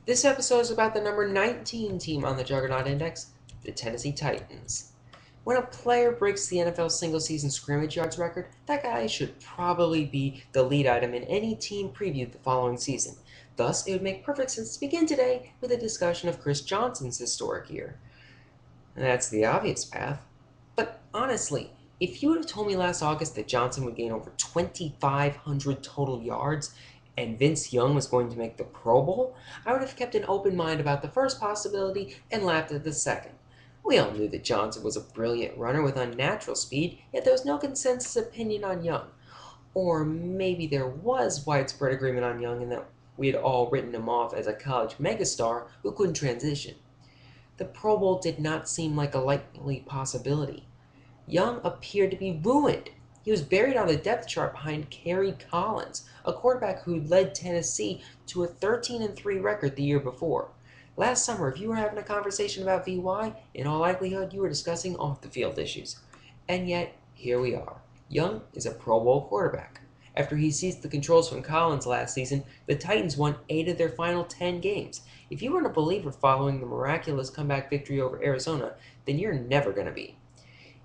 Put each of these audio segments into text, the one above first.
This episode is about the number 19 team on the Juggernaut Index, the Tennessee Titans. When a player breaks the NFL single-season scrimmage yards record, that guy should probably be the lead item in any team previewed the following season. Thus, it would make perfect sense to begin today with a discussion of Chris Johnson's historic year. And that's the obvious path. But honestly, if you would have told me last August that Johnson would gain over 2,500 total yards and Vince Young was going to make the Pro Bowl, I would have kept an open mind about the first possibility and laughed at the second. We all knew that Johnson was a brilliant runner with unnatural speed, yet there was no consensus opinion on Young. Or maybe there was widespread agreement on Young in that we had all written him off as a college megastar who couldn't transition. The Pro Bowl did not seem like a likely possibility. Young appeared to be ruined. He was buried on the depth chart behind Kerry Collins, a quarterback who led Tennessee to a 13-3 record the year before. Last summer, if you were having a conversation about VY, in all likelihood you were discussing off-the-field issues. And yet, here we are. Young is a Pro Bowl quarterback. After he seized the controls from Collins last season, the Titans won 8 of their final 10 games. If you weren't a believer following the miraculous comeback victory over Arizona, then you're never going to be.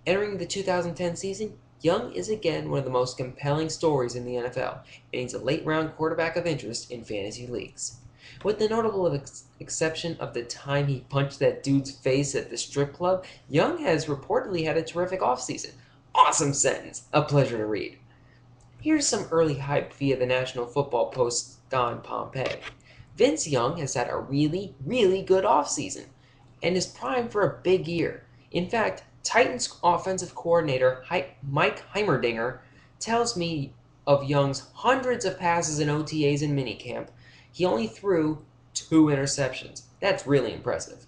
Entering the 2010 season, Young is again one of the most compelling stories in the NFL, and he's a late-round quarterback of interest in fantasy leagues. With the notable exception of the time he punched that dude's face at the strip club, Young has reportedly had a terrific offseason. Awesome sentence. A pleasure to read. Here's some early hype via the National Football Post's Don Pompey. Vince Young has had a really, really good offseason and is primed for a big year. In fact, Titans offensive coordinator Mike Heimerdinger tells me of Young's hundreds of passes in OTAs and minicamp. He only threw 2 interceptions. That's really impressive.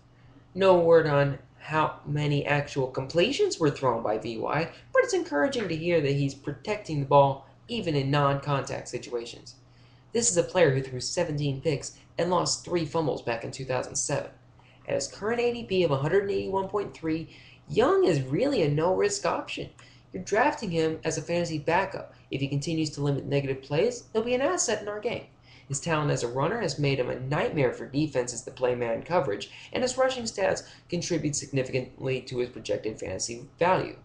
No word on how many actual completions were thrown by VY, but it's encouraging to hear that he's protecting the ball even in non-contact situations. This is a player who threw 17 picks and lost 3 fumbles back in 2007. At his current ADP of 181.3, Young is really a no-risk option. You're drafting him as a fantasy backup. If he continues to limit negative plays, he'll be an asset in our game. His talent as a runner has made him a nightmare for defenses that play man coverage, and his rushing stats contribute significantly to his projected fantasy value.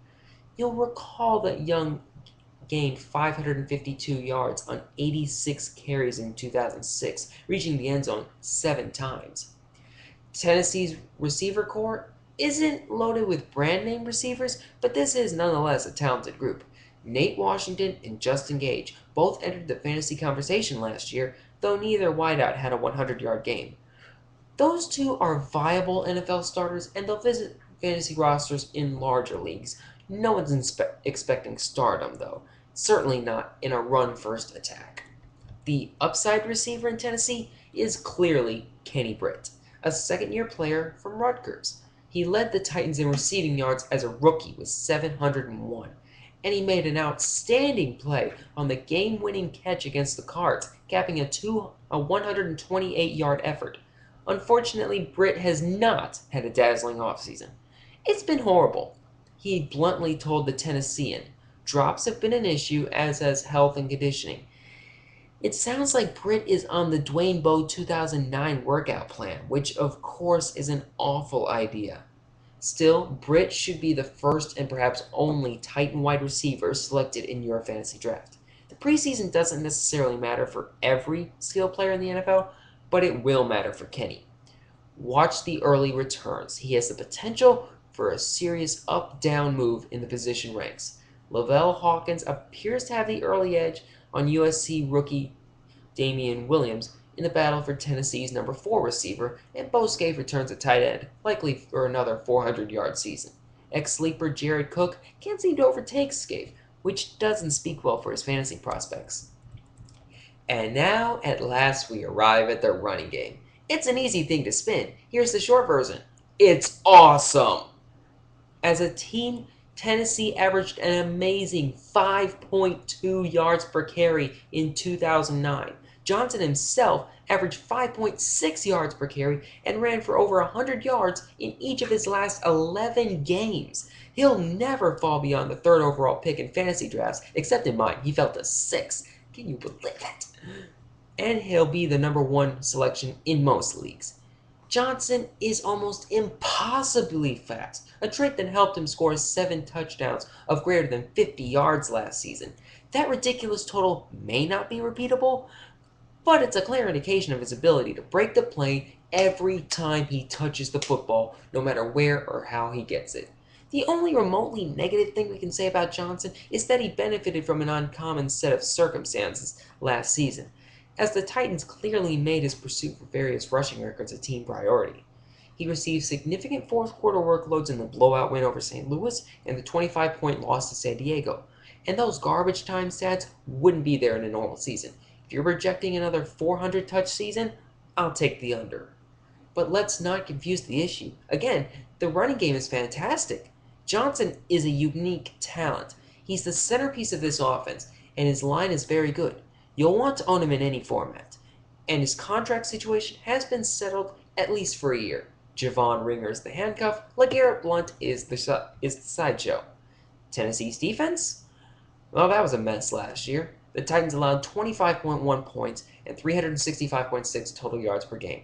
You'll recall that Young gained 552 yards on 86 carries in 2006, reaching the end zone 7 times. Tennessee's receiver corps isn't loaded with brand name receivers, but this is nonetheless a talented group. Nate Washington and Justin Gage both entered the fantasy conversation last year, though neither wideout had a 100-yard game. Those two are viable NFL starters, and they'll visit fantasy rosters in larger leagues. No one's expecting stardom, though. Certainly not in a run-first attack. The upside receiver in Tennessee is clearly Kenny Britt, a second-year player from Rutgers. He led the Titans in receiving yards as a rookie with 701, and he made an outstanding play on the game-winning catch against the Cards, capping a 128-yard effort. Unfortunately, Britt has not had a dazzling offseason. It's been horrible. He bluntly told the Tennessean, drops have been an issue, as has health and conditioning. It sounds like Britt is on the Dwayne Bowe 2009 workout plan, which of course is an awful idea. Still, Britt should be the first and perhaps only Titan wide receiver selected in your fantasy draft. The preseason doesn't necessarily matter for every skilled player in the NFL, but it will matter for Kenny. Watch the early returns. He has the potential for a serious up-down move in the position ranks. Lavelle Hawkins appears to have the early edge on USC rookie Damian Williams in the battle for Tennessee's number 4 receiver, and Bo Scaife returns at tight end, likely for another 400-yard season. Ex-sleeper Jared Cook can't seem to overtake Scaife, which doesn't speak well for his fantasy prospects. And now, at last, we arrive at the running game. It's an easy thing to spin. Here's the short version. It's awesome! As a team, Tennessee averaged an amazing 5.2 yards per carry in 2009. Johnson himself averaged 5.6 yards per carry and ran for over 100 yards in each of his last 11 games. He'll never fall beyond the 3rd overall pick in fantasy drafts, except in mine. He fell to 6. Can you believe it? and he'll be the #1 selection in most leagues. Johnson is almost impossibly fast, a trait that helped him score 7 touchdowns of greater than 50 yards last season. That ridiculous total may not be repeatable, but it's a clear indication of his ability to break the plane every time he touches the football, no matter where or how he gets it. The only remotely negative thing we can say about Johnson is that he benefited from an uncommon set of circumstances last season, as the Titans clearly made his pursuit for various rushing records a team priority. He received significant fourth quarter workloads in the blowout win over St. Louis and the 25-point loss to San Diego, and those garbage time stats wouldn't be there in a normal season. If you're projecting another 400 touch season, I'll take the under. But let's not confuse the issue. Again, the running game is fantastic. Johnson is a unique talent. He's the centerpiece of this offense, and his line is very good. You'll want to own him in any format. And his contract situation has been settled at least for a year. Javon Ringer's the handcuff. LeGarrette Blount is the sideshow. Tennessee's defense? Well, that was a mess last year. The Titans allowed 25.1 points and 365.6 total yards per game.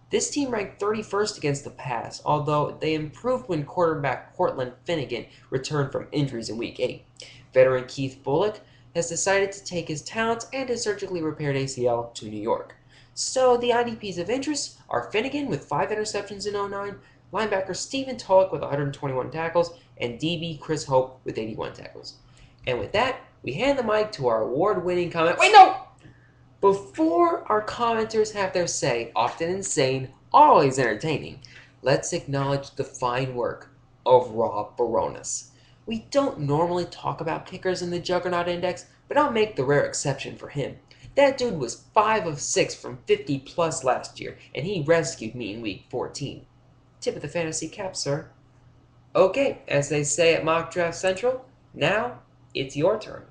This team ranked 31st against the pass, although they improved when quarterback Cortland Finnegan returned from injuries in Week 8. Veteran Keith Bullock has decided to take his talents and his surgically repaired ACL to New York. So the IDPs of interest are Finnegan with 5 interceptions in 09, linebacker Stephen Tulloch with 121 tackles, and DB Chris Hope with 81 tackles. And with that, we hand the mic to our award-winning comment. Wait, no! Before our commenters have their say, often insane, always entertaining, let's acknowledge the fine work of Rob Baronis. We don't normally talk about kickers in the Juggernaut Index, but I'll make the rare exception for him. That dude was 5 of 6 from 50 plus last year, and he rescued me in Week 14. Tip of the fantasy cap, sir. Okay, as they say at Mock Draft Central, now it's your turn.